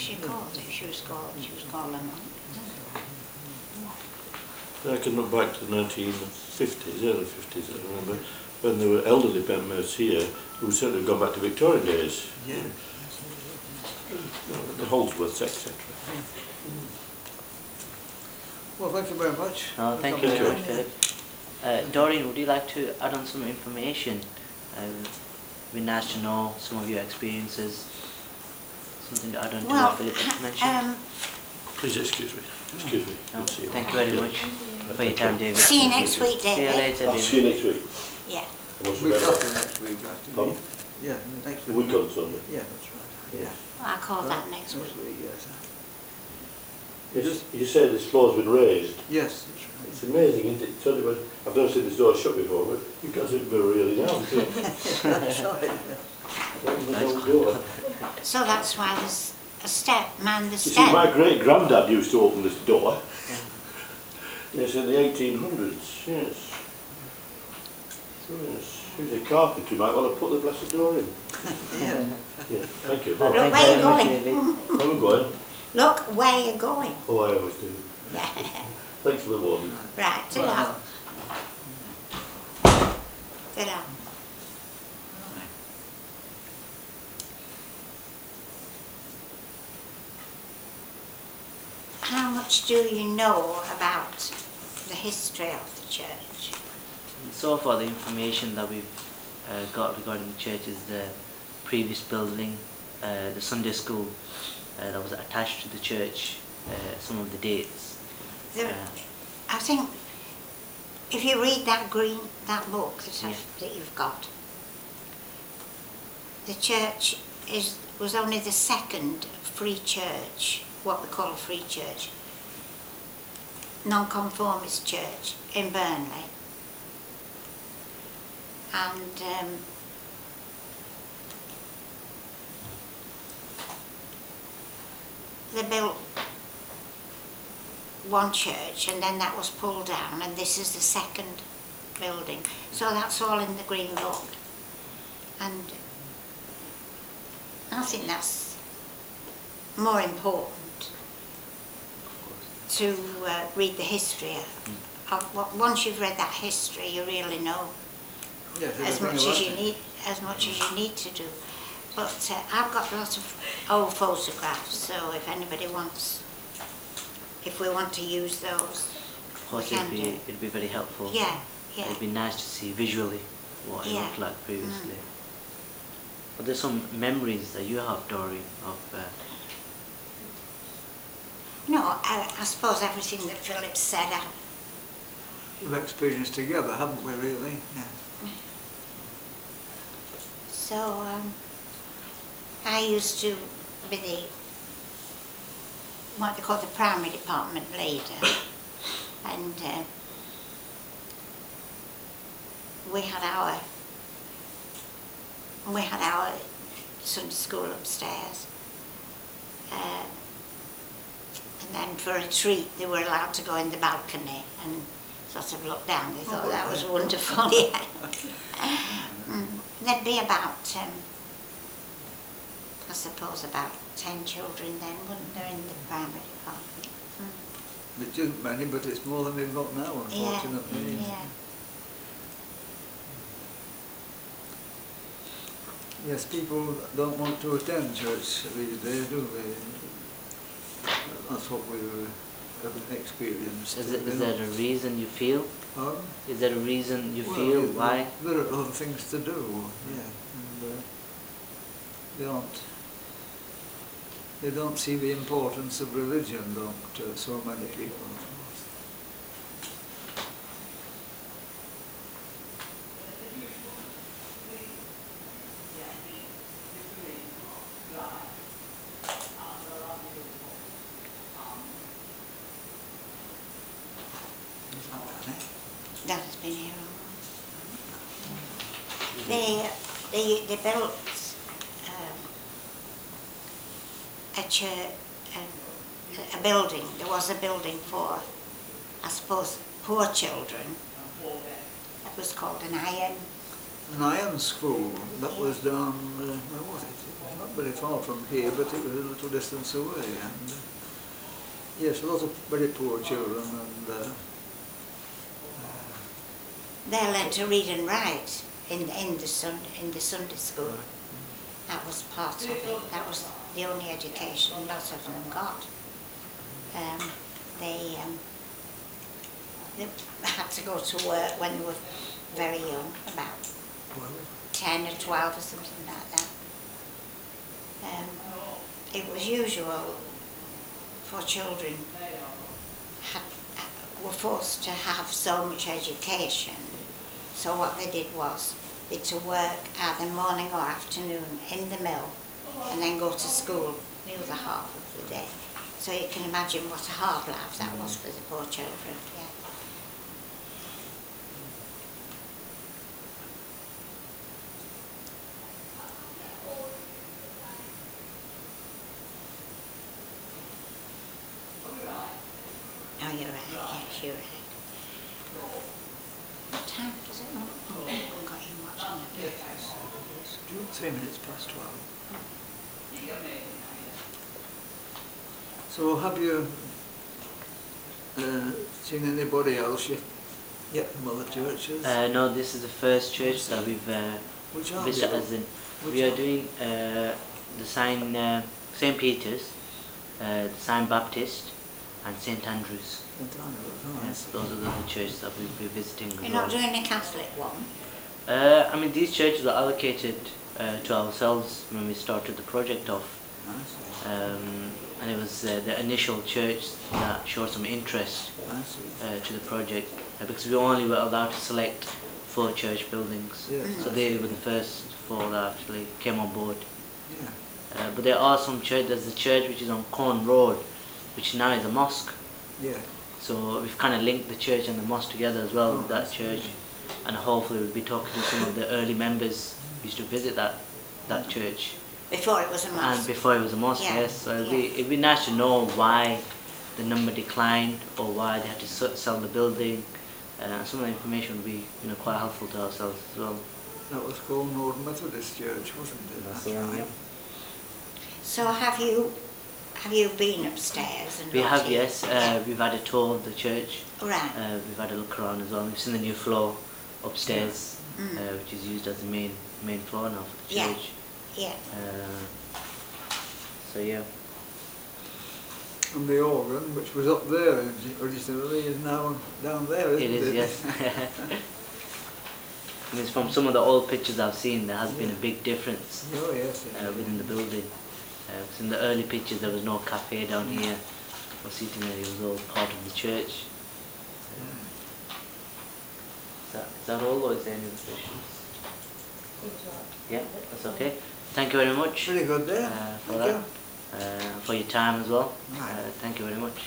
she called it? She was called a monk. I can look back to the 1950s, early 50s, I remember, when there were elderly members here who said they'd gone back to Victorian days. Yeah. The Holdsworths, etc. Well, thank you very much. Oh, thank you very much, Philip. Doreen, would you like to add on some information? It'd be nice to know some of your experiences. Something to add on to what Philip mentioned. Please excuse me. Excuse me. No, thank you very much for your time, David. See you next week, See you David. later, I'll David. see you next week. Yeah. Week after next week, actually. Pardon? Yeah, next The week. week on Sunday. Yeah, that's right. Yeah. Well, I call that next week. Next week, yes. You said this floor's been raised. Yes, that's right. It's amazing, isn't it? It's only when I've never seen this door shut before, but you can't see it really now, can you? That's right. Nice door. So that's why there's a step, man, the You see, step. my great-granddad used to open this door. Yes, in the 1800s, yes. So, yes. He's a carpenter, you might want to put the blessed door in. Yeah. Yeah, thank you. Look Thank where you you're very much, going. David. I'm going. Look where you're going. Oh, I always do. Thanks for the warning. Right, sit down. Sit down. How much do you know about the history of the church? So far, the information that we've got regarding the church is the previous building, the Sunday school that was attached to the church, some of the dates. I think if you read that book that, Yeah. that you've got, the church was only the second free church, what we call a free church, non-conformist church in Burnley. And they built one church and then that was pulled down, and this is the second building. So that's all in the Green Book. And I think that's more important to read the history of once you've read that history, you really know Yes, as much as you need to do. But I've got lots of old photographs, so if anybody wants, if we want to use those, Of course, we can do. it'd be very helpful. Yeah, yeah. It'd be nice to see visually what it Yeah. looked like previously. But there's some memories that you have, Dory, of No, I suppose everything that Philip said, We've experienced together, haven't we, really? Yeah. so I used to be what they call the primary department leader, and we had our Sunday school upstairs, and then for a treat they were allowed to go in the balcony and sort of look down. They thought that was wonderful. Yeah. There'd be about I suppose about 10 children then, wouldn't there, in the primary department? It isn't many, but it's more than we've got now, unfortunately. Yeah. Yes, people don't want to attend church these days, do they? That's what we've experienced. is there a reason you feel? Pardon? Is there a reason you Well, feel yeah, why? There are other things to do, yeah. And they don't see the importance of religion, don't so many people. That has been here all along. They built a church, a building. There was a building for, I suppose, poor children. It was called an iron an iron school that was down, where was it? Not very far from here, but it was a little distance away. And yes, a lot of very poor children, and They learned to read and write in the Sunday school. That was part of it. That was the only education lots of them got. They had to go to work when they were very young, about 10 or 12 or something like that. It was usual for children were forced to have so much education. So what they did was they to work either morning or afternoon in the mill and then go to school the other half of the day. So you can imagine what a hard life that was for the poor children. Yeah. Oh, you're right. Yes, you're right. What time does it not? Oh, I haven't got you much on it. 3 minutes past 12. So have you seen anybody else yet from other churches? No, this is the first church that we've Which are visited. they? As in, Which we are are- doing the St. Peter's, the St. Baptist, and St. Andrews. St. Andrews, oh, I Yes, see. those are the churches that we'll be visiting as You're well. not doing a Catholic one? I mean, these churches are allocated to ourselves when we started the project off. I see. And it was the initial church that showed some interest I see. to the project because we only were allowed to select 4 church buildings. Yes, So they were the first 4 that actually came on board. Yeah. But there are some churches. There's a church which is on Corn Road, which now is a mosque. Yeah. So we've kind of linked the church and the mosque together as well with that church. And hopefully we'll be talking to some of the early members who used to visit that church. Before it was a And mosque? before it was a mosque, Yeah, yes. So yeah. it'd be nice to know why the number declined or why they had to sell the building. Some of the information would be quite helpful to ourselves as well. That was Corn Road Methodist Church, wasn't it? That's the one, yeah. So have you been upstairs? And We have, looked in? yes. Yeah. We've had a tour of the church. Right. We've had a look around as well. We've seen the new floor upstairs, Mm. which is used as the main floor now for the Yeah. church. Yeah. So yeah. And the organ, which was up there originally, is now down there, isn't It it? is, yes. I mean, from some of the old pictures I've seen, there has been a big difference Oh, yes. within the building. 'Cause in the early pictures, there was no cafe down here or seating area. It was all part of the church. Is that all, or is there any other questions? Yeah, that's okay. Thank you very much Pretty good there. for Thank that, you. for your time as well. Right. Thank you very much.